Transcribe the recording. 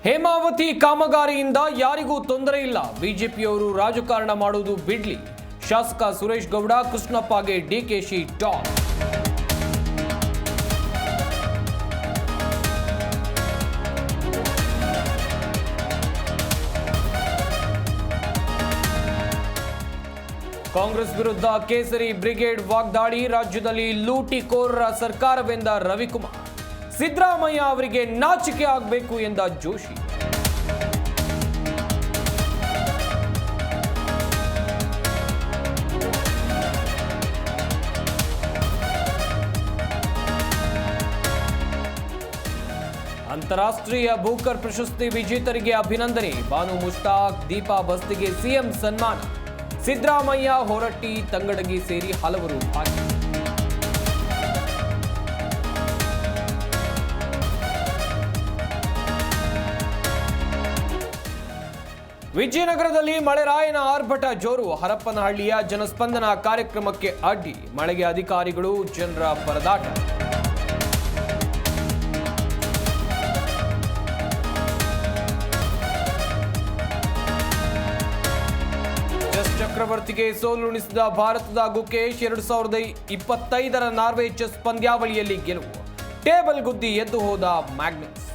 ಹೇಮಾವತಿ ಕಾಮಗಾರಿಯಿಂದ ಯಾರಿಗೂ ತೊಂದರೆ ಇಲ್ಲ, ಬಿಜೆಪಿಯವರು ರಾಜಕಾರಣ ಮಾಡುವುದು ಬಿಡ್ಲಿ. ಶಾಸಕ ಸುರೇಶ್ ಗೌಡ ಕೃಷ್ಣಪ್ಪಗೆ ಡಿಕೆಶಿ ಟಾಕ್. ಕಾಂಗ್ರೆಸ್ ವಿರುದ್ಧ ಕೇಸರಿ ಬ್ರಿಗೇಡ್ ವಾಗ್ದಾಳಿ, ರಾಜ್ಯದಲ್ಲಿ ಲೂಟಿಕೋರರ ಸರ್ಕಾರವೆಂದ ರವಿಕುಮಾರ್. ಸಿದ್ದರಾಮಯ್ಯ ಅವರಿಗೆ ನಾಚಿಕೆ ಆಗಬೇಕು ಎಂದ ಜೋಶಿ. ಅಂತಾರಾಷ್ಟ್ರೀಯ ಬೂಕರ್ ಪ್ರಶಸ್ತಿ ವಿಜೇತರಿಗೆ ಅಭಿನಂದನೆ. ಬಾನು ಮುಷ್ತಾಕ್, ದೀಪಾ ಬಸ್ತಿಗೆ ಸಿಎಂ ಸನ್ಮಾನ. ಸಿದ್ದರಾಮಯ್ಯ, ಹೊರಟ್ಟಿ, ತಂಗಡಗಿ ಸೇರಿ ಹಲವರು ಭಾಗಿ. ವಿಜಯನಗರದಲ್ಲಿ ಮಳೆರಾಯನ ಆರ್ಭಟ ಜೋರು. ಹರಪ್ಪನಹಳ್ಳಿಯ ಜನಸ್ಪಂದನ ಕಾರ್ಯಕ್ರಮಕ್ಕೆ ಅಡ್ಡಿ. ಮಳೆಗೆ ಅಧಿಕಾರಿಗಳು, ಜನರ ಪರದಾಟ. ಚೆಸ್ ಚಕ್ರವರ್ತಿಗೆ ಸೋಲುಣಿಸಿದ ಭಾರತದ ಗುಕೇಶ್. 2025ರ ನಾರ್ವೆ ಚೆಸ್ ಪಂದ್ಯಾವಳಿಯಲ್ಲಿ ಗೆಲುವು. ಟೇಬಲ್ ಗುದ್ದಿ ಎದ್ದು ಹೋದ ಮ್ಯಾಗ್ನಸ್.